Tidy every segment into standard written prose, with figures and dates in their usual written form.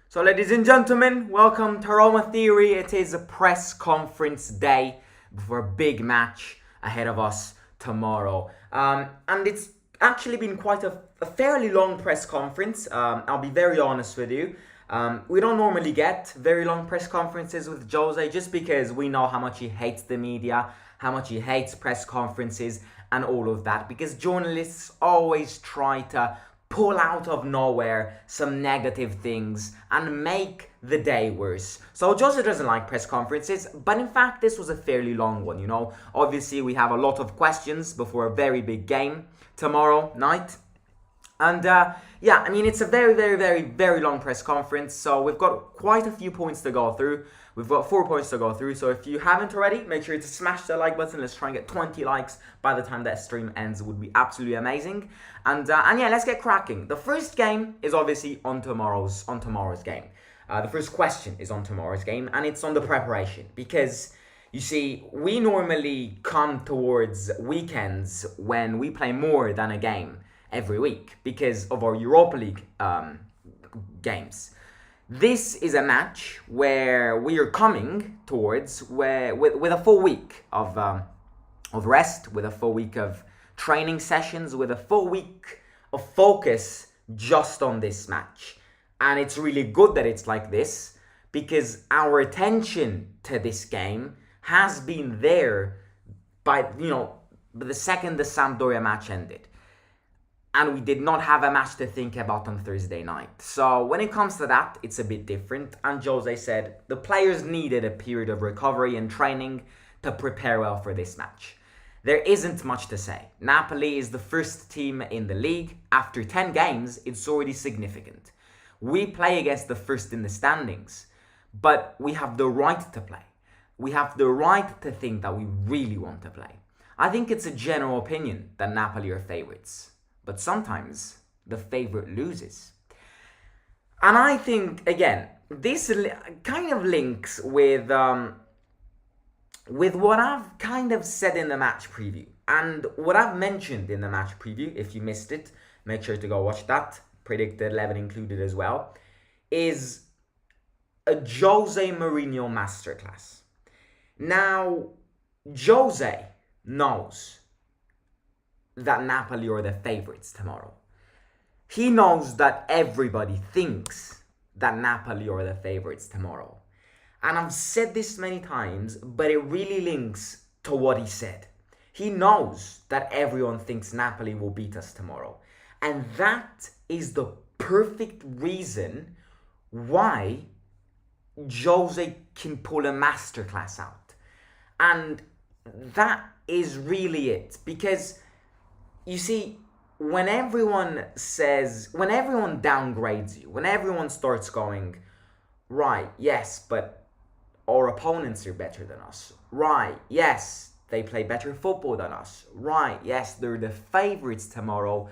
So, ladies and gentlemen, welcome to Roma Theory. It is a press conference day before a big match ahead of us tomorrow. And it's actually been quite a fairly long press conference. I'll be very honest with you. We don't normally get very long press conferences with Jose just because we know how much he hates the media, how much he hates press conferences and all of that. Because journalists always try to pull out of nowhere some negative things and make the day worse. So Jose doesn't like press conferences, but in fact this was a fairly long one, you know. Obviously we have a lot of questions before a very big game tomorrow night. And it's a very long press conference, so we've got quite a few points to go through. We've got 4 points to go through, so if you haven't already, make sure to smash the like button. Let's try and get 20 likes by the time that stream ends. It would be absolutely amazing. And let's get cracking. The first game is obviously on tomorrow's game. The first question is on tomorrow's game, and it's on the preparation, because you see, we normally come towards weekends when we play more than a game every week because of our Europa League games. This is a match where we are coming towards with a full week of rest, with a full week of training sessions, with a full week of focus just on this match. And it's really good that it's like this, because our attention to this game has been there by, the second the Sampdoria match ended. And we did not have a match to think about on Thursday night. So when it comes to that, it's a bit different. And Jose said the players needed a period of recovery and training to prepare well for this match. There isn't much to say. Napoli is the first team in the league. After 10 games, it's already significant. We play against the first in the standings, but we have the right to play. We have the right to think that we really want to play. I think it's a general opinion that Napoli are favourites. But sometimes the favourite loses. And I think, again, this kind of links with what I've kind of said in the match preview. And what I've mentioned in the match preview, if you missed it, make sure to go watch that, predicted 11 included as well, is a Jose Mourinho masterclass. Now, Jose knows that Napoli are the favourites tomorrow. He knows that everybody thinks that Napoli are the favourites tomorrow. And I've said this many times, but it really links to what he said. He knows that everyone thinks Napoli will beat us tomorrow. And that is the perfect reason why Jose can pull a masterclass out. And that is really it. Because you see, when everyone downgrades you, when everyone starts going, right, yes, but our opponents are better than us. Right, yes, they play better football than us. Right, yes, they're the favourites tomorrow.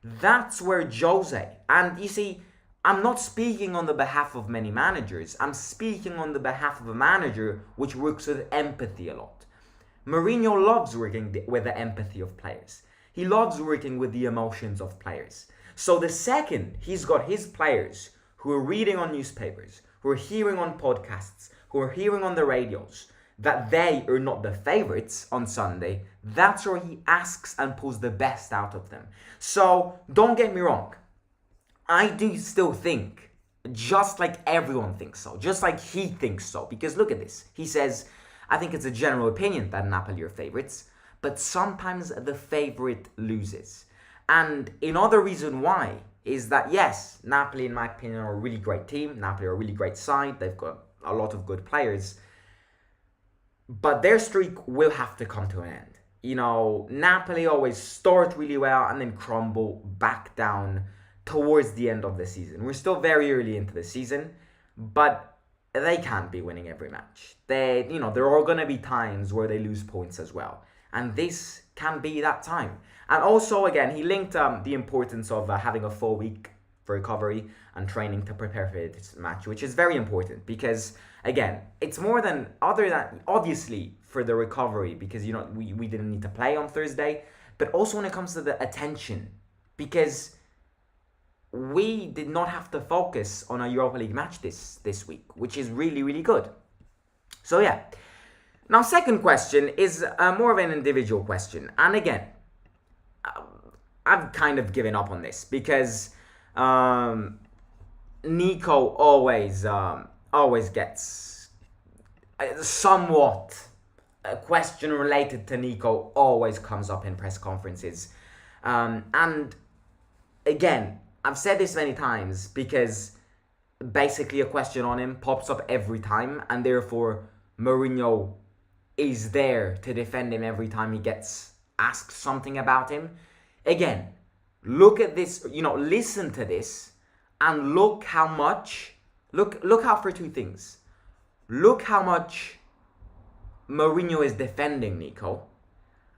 That's where Jose, and you see, I'm not speaking on the behalf of many managers. I'm speaking on the behalf of a manager which works with empathy a lot. Mourinho loves working with the empathy of players. He loves working with the emotions of players. So the second he's got his players who are reading on newspapers, who are hearing on podcasts, who are hearing on the radios, that they are not the favourites on Sunday, that's where he asks and pulls the best out of them. So don't get me wrong. I do still think, just like everyone thinks so, just like he thinks so, because look at this. He says, I think it's a general opinion that Napoli are favourites, but sometimes the favourite loses. And another reason why is that, yes, Napoli, in my opinion, are a really great team. Napoli are a really great side. They've got a lot of good players. But their streak will have to come to an end. You know, Napoli always start really well and then crumble back down towards the end of the season. We're still very early into the season, but they can't be winning every match. There are going to be times where they lose points as well. And this can be that time. And also, again, he linked the importance of having a full week for recovery and training to prepare for this match, which is very important because, again, it's more than other than obviously for the recovery because we didn't need to play on Thursday, but also when it comes to the attention, because we did not have to focus on a Europa League match this week, which is really, really good. So yeah. Now, second question is more of an individual question. And again, I've kind of given up on this because Nico always gets somewhat a question related to Nico always comes up in press conferences. And again, I've said this many times because basically a question on him pops up every time, and therefore Mourinho is there to defend him every time he gets asked something about him. Again, look at this, listen to this and look how out for two things. Look how much Mourinho is defending Nico,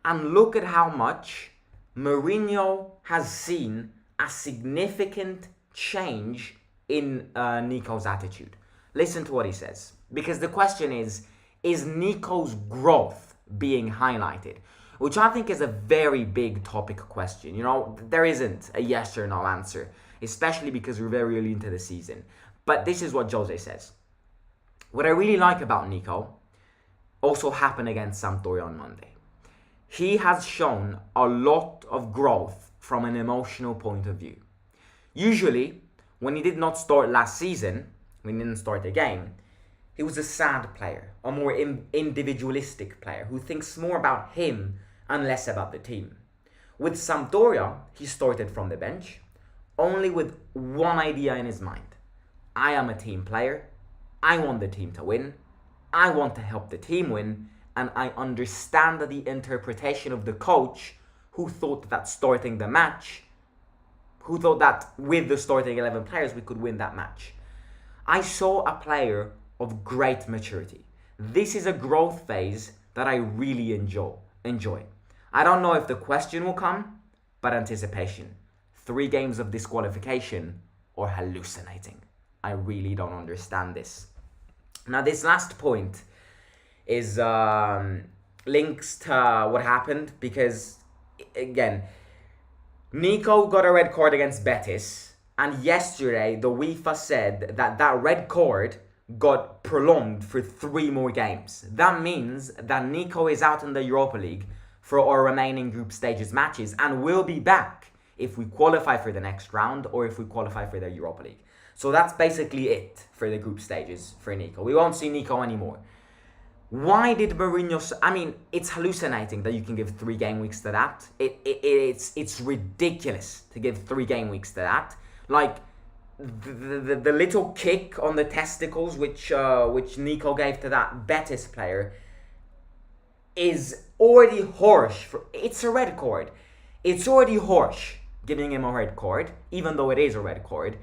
and look at how much Mourinho has seen a significant change in Nico's attitude. Listen to what he says, because the question is Nico's growth being highlighted? Which I think is a very big topic question. There isn't a yes or no answer, especially because we're very early into the season. But this is what Jose says. What I really like about Nico also happened against Sampdoria on Monday. He has shown a lot of growth from an emotional point of view. Usually, when he did not start last season, when he didn't start the game, he was a sad player, a more individualistic player who thinks more about him and less about the team. With Sampdoria, he started from the bench, only with one idea in his mind. I am a team player, I want the team to win, I want to help the team win, and I understand the interpretation of the coach who thought that starting the match, who thought that with the starting 11 players we could win that match. I saw a player of great maturity. This is a growth phase that I really enjoy. I don't know if the question will come, but anticipation. 3 games of disqualification or hallucinating. I really don't understand this. Now, this last point is links to what happened because, again, Nico got a red card against Betis, and yesterday the UEFA said that red card got prolonged for 3 more games. That means that Nico is out in the Europa League for our remaining group stages matches and will be back if we qualify for the next round or if we qualify for the Europa League. So that's basically it for the group stages for Nico. We won't see Nico anymore. Why did Mourinho... it's hallucinating that you can give 3 game weeks to that. It's ridiculous to give 3 game weeks to that. Like, the little kick on the testicles which Nico gave to that Betis player is already harsh. It's a red card. It's already harsh giving him a red card, even though it is a red card.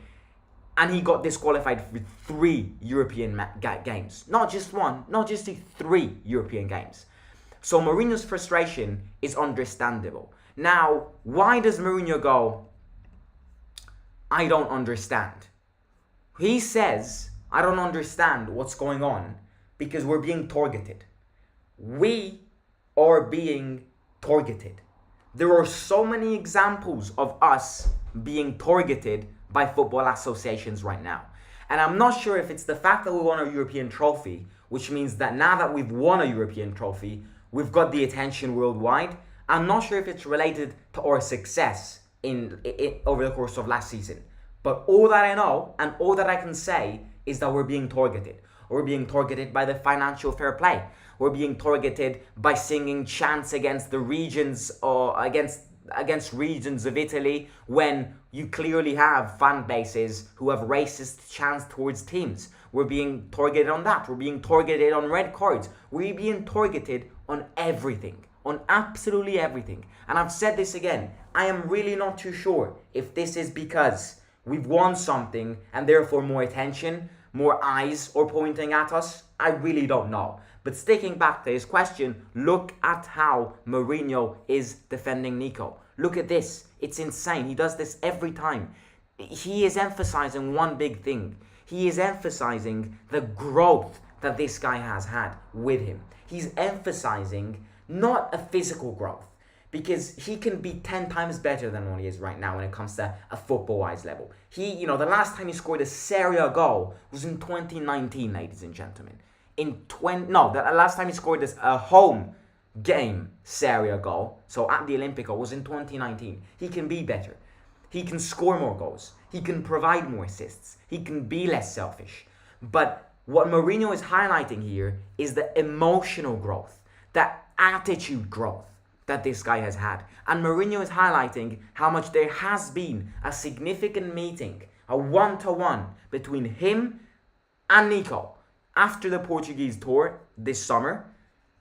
And he got disqualified for 3 European games. Not just 1, not just 3 European games. So Mourinho's frustration is understandable. Now, why does Mourinho go, I don't understand? He says, I don't understand what's going on because we're being targeted. We are being targeted. There are so many examples of us being targeted by football associations right now. And I'm not sure if it's the fact that we won a European trophy, which means that now that we've won a European trophy, we've got the attention worldwide. I'm not sure if it's related to our success in over the course of last season. But all that I know and all that I can say is that we're being targeted. We're being targeted by the financial fair play. We're being targeted by singing chants against the regions or against regions of Italy when you clearly have fan bases who have racist chants towards teams. We're being targeted on that. We're being targeted on red cards. We're being targeted on everything, on absolutely everything. And I've said this again, I am really not too sure if this is because we've won something and therefore more attention, more eyes are pointing at us. I really don't know. But sticking back to his question, look at how Mourinho is defending Nico. Look at this. It's insane. He does this every time. He is emphasizing one big thing. He is emphasizing the growth that this guy has had with him. He's emphasizing not a physical growth. because he can be 10 times better than what he is right now when it comes to a football-wise level. The last time he scored a Serie A goal was in 2019, ladies and gentlemen. The last time he scored a home game Serie A goal, so at the Olimpico, was in 2019. He can be better. He can score more goals. He can provide more assists. He can be less selfish. But what Mourinho is highlighting here is the emotional growth, that attitude growth that this guy has had. And Mourinho is highlighting how much there has been a significant meeting, a one-to-one between him and Nico after the Portuguese tour this summer,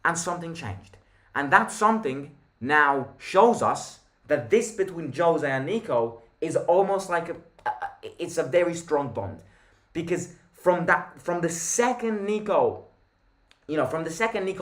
and something changed. And that something now shows us that this between Jose and Nico is almost like it's a very strong bond. Because from the second Nico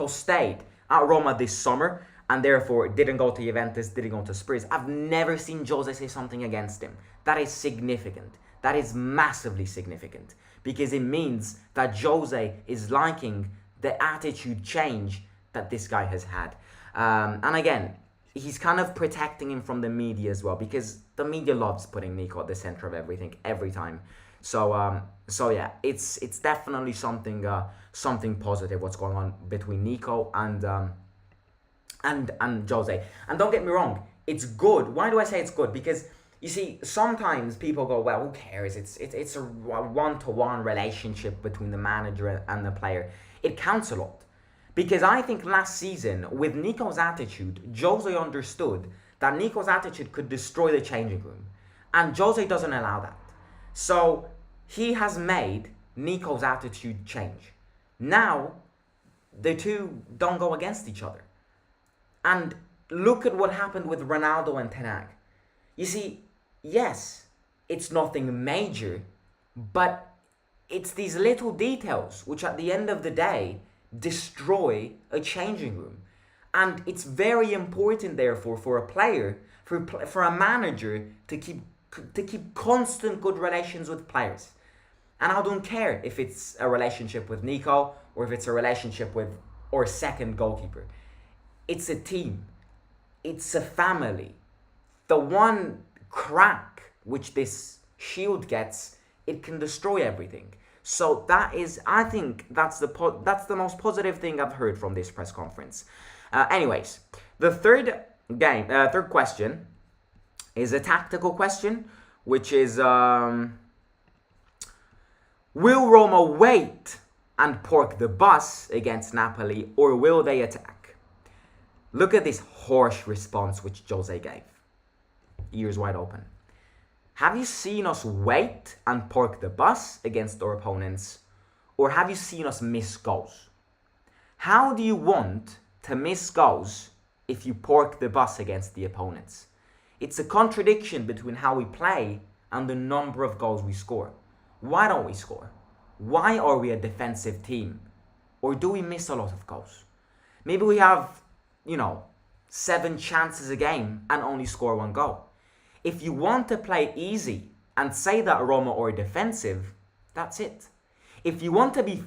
stayed at Roma this summer, and therefore didn't go to Juventus, didn't go to Spurs, I've never seen Jose say something against him. That is significant. That is massively significant. Because it means that Jose is liking the attitude change that this guy has had. And again, he's kind of protecting him from the media as well, because the media loves putting Nico at the center of everything every time. So yeah, it's definitely something positive what's going on between Nico and Jose. And don't get me wrong, it's good. Why do I say it's good? Because you see, sometimes people go, well, who cares? It's a one-to-one relationship between the manager and the player. It counts a lot. Because I think last season, with Nico's attitude, Jose understood that Nico's attitude could destroy the changing room. And Jose doesn't allow that. So he has made Nico's attitude change. Now, the two don't go against each other. And look at what happened with Ronaldo and Ten Hag. You see, yes, it's nothing major, but it's these little details which at the end of the day destroy a changing room. And it's very important, therefore, for a player, for a manager to keep constant good relations with players. And I don't care if it's a relationship with Nico or if it's a relationship with or second goalkeeper. It's a team. It's a family. The one crack which this shield gets, it can destroy everything. So I think that's the most positive thing I've heard from this press conference. Anyways, the third question is a tactical question, which is, will Roma wait and park the bus against Napoli, or will they attack? Look at this harsh response which Jose gave. Ears wide open. Have you seen us wait and park the bus against our opponents, or have you seen us miss goals? How do you want to miss goals if you park the bus against the opponents? It's a contradiction between how we play and the number of goals we score. Why don't we score? Why are we a defensive team? Or do we miss a lot of goals? Maybe we have, 7 chances a game and only score 1 goal. If you want to play easy and say that Roma are defensive, that's it. If you want to be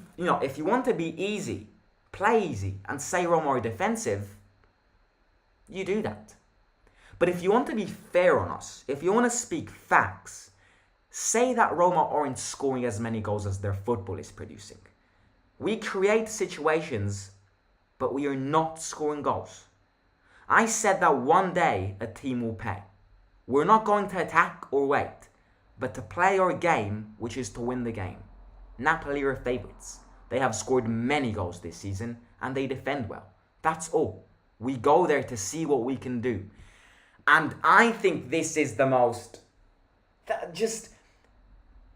easy, play easy and say Roma are defensive, you do that. But if you want to be fair on us, if you want to speak facts, say that Roma aren't scoring as many goals as their football is producing. We create situations, but we are not scoring goals. I said that one day a team will pay. We're not going to attack or wait, but to play our game, which is to win the game. Napoli are favourites. They have scored many goals this season and they defend well. That's all. We go there to see what we can do. And I think this is the most...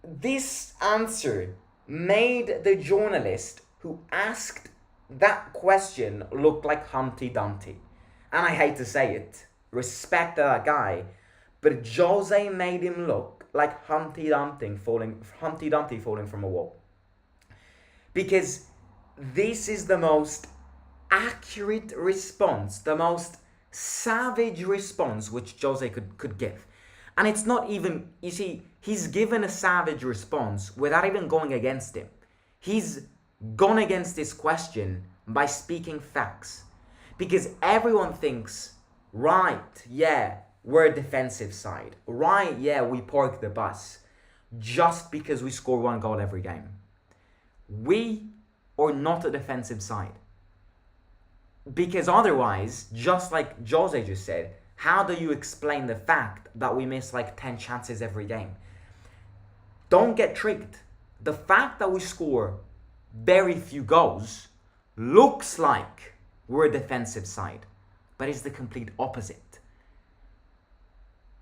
This answer made the journalist who asked that question look like Humpty Dumpty. And I hate to say it. Respect to that guy. But Jose made him look like Humpty Dumpty falling from a wall. Because this is the most accurate response, the most savage response which Jose could give. And it's not even, you see, he's given a savage response without even going against him. He's gone against this question by speaking facts. Because everyone thinks Right, yeah, we're a defensive side. Right, yeah, we park the bus just because we score one goal every game. We are not a defensive side. Because otherwise, just like Jose just said, how do you explain the fact that we miss like 10 chances every game? Don't get tricked. The fact that we score very few goals looks like we're a defensive side, but it's the complete opposite.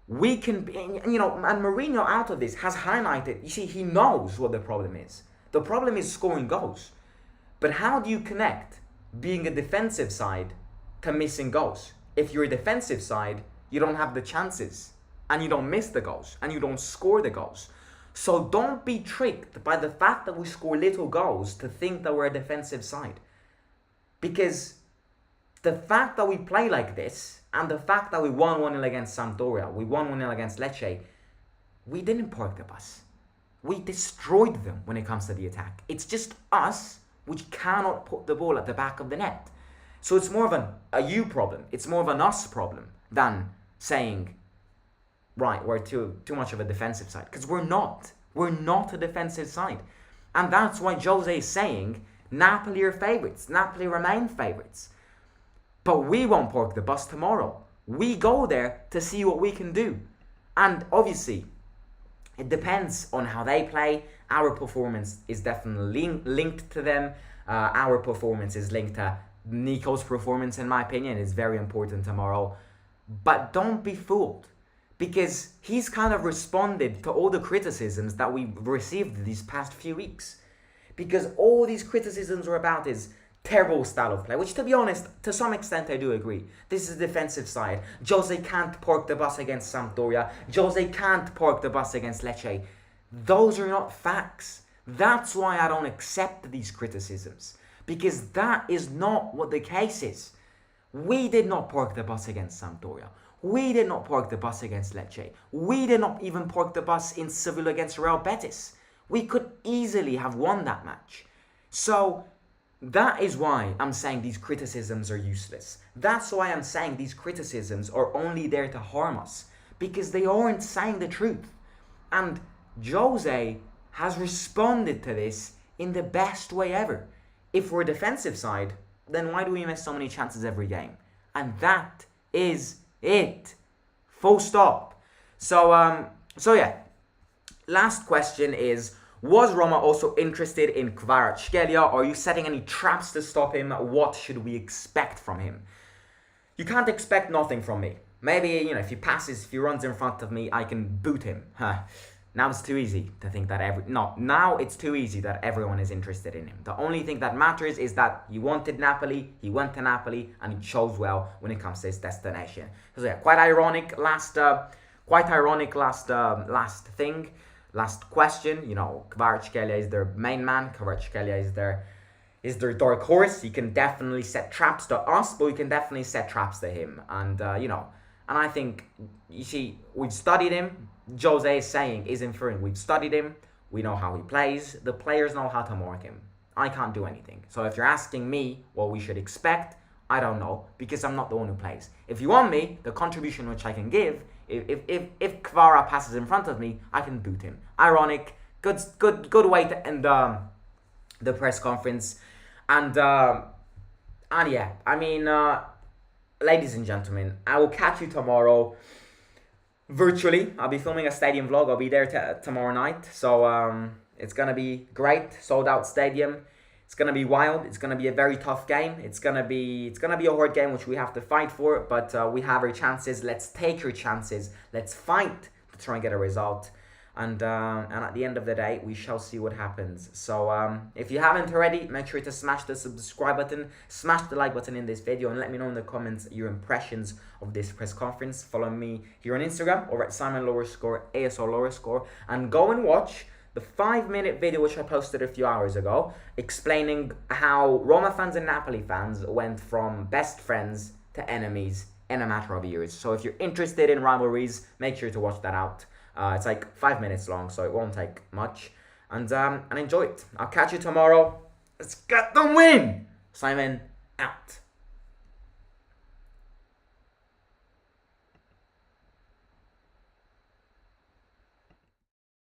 We can be, and Mourinho out of this has highlighted, you see, he knows what the problem is. The problem is scoring goals. But how do you connect being a defensive side to missing goals? If you're a defensive side, you don't have the chances, and you don't miss the goals, and you don't score the goals. So don't be tricked by the fact that we score little goals to think that we're a defensive side. Because the fact that we play like this, and the fact that we won 1-0 against Sampdoria, we won 1-0 against Lecce, we didn't park the bus. We destroyed them when it comes to the attack. It's just us which cannot put the ball at the back of the net. So it's more of a you problem. It's more of an us problem than saying, right, we're too much of a defensive side. Because we're not. We're not a defensive side. And that's why Jose is saying Napoli are favourites. Napoli remain favourites. But we won't park the bus tomorrow. We go there to see what we can do. And obviously, it depends on how they play. Our performance is definitely linked to them. Our performance is linked to Nico's performance, in my opinion. It's very important tomorrow. But don't be fooled. Because he's kind of responded to all the criticisms that we've received these past few weeks. Because all these criticisms are about his terrible style of play, which, to be honest, to some extent I do agree. This is the defensive side. Jose can't park the bus against Sampdoria. Jose can't park the bus against Lecce. Those are not facts. That's why I don't accept these criticisms. Because that is not what the case is. We did not park the bus against Sampdoria. We did not park the bus against Lecce. We did not even park the bus in Seville against Real Betis. We could easily have won that match. So that is why I'm saying these criticisms are useless. That's why I'm saying these criticisms are only there to harm us. Because they aren't saying the truth. And Jose has responded to this in the best way ever. If we're a defensive side, then why do we miss so many chances every game? And that is it. Full stop. So yeah. Last question is, was Roma also interested in Kvaratskhelia? Are you setting any traps to stop him? What should we expect from him? You can't expect nothing from me. Maybe, if he passes, if he runs in front of me, I can boot him. Now it's too easy to think that now it's too easy that everyone is interested in him. The only thing that matters is that he wanted Napoli, he went to Napoli, and he chose well when it comes to his destination. So yeah, quite ironic last question. Kvaratskhelia is their main man. Kvaratskhelia is their dark horse. He can definitely set traps to us, but we can definitely set traps to him. And and I think, you see, we've studied him. Jose is saying, is inferring, we've studied him, we know how he plays, the players know how to mark him. I can't do anything. So if you're asking me what we should expect, I don't know, because I'm not the one who plays. If you want me, the contribution which I can give, if Kvara passes in front of me, I can boot him. Ironic, good way to end the press conference. And yeah, ladies and gentlemen, I will catch you tomorrow. Virtually, I'll be filming a stadium vlog. I'll be there tomorrow night. So it's going to be great. Sold out stadium. It's going to be wild. It's going to be a very tough game. It's going to be a hard game which we have to fight for. But we have our chances. Let's take our chances. Let's fight to try and get a result. And at the end of the day, we shall see what happens. So if you haven't already, make sure to smash the subscribe button, smash the like button in this video, and let me know in the comments your impressions of this press conference. Follow me here on Instagram or at Simon_ASO_, and go and watch the 5-minute video which I posted a few hours ago, explaining how Roma fans and Napoli fans went from best friends to enemies in a matter of years. So if you're interested in rivalries, make sure to watch that out. It's like 5 minutes long, so it won't take much. And enjoy it. I'll catch you tomorrow. Let's get the win! Simon, out.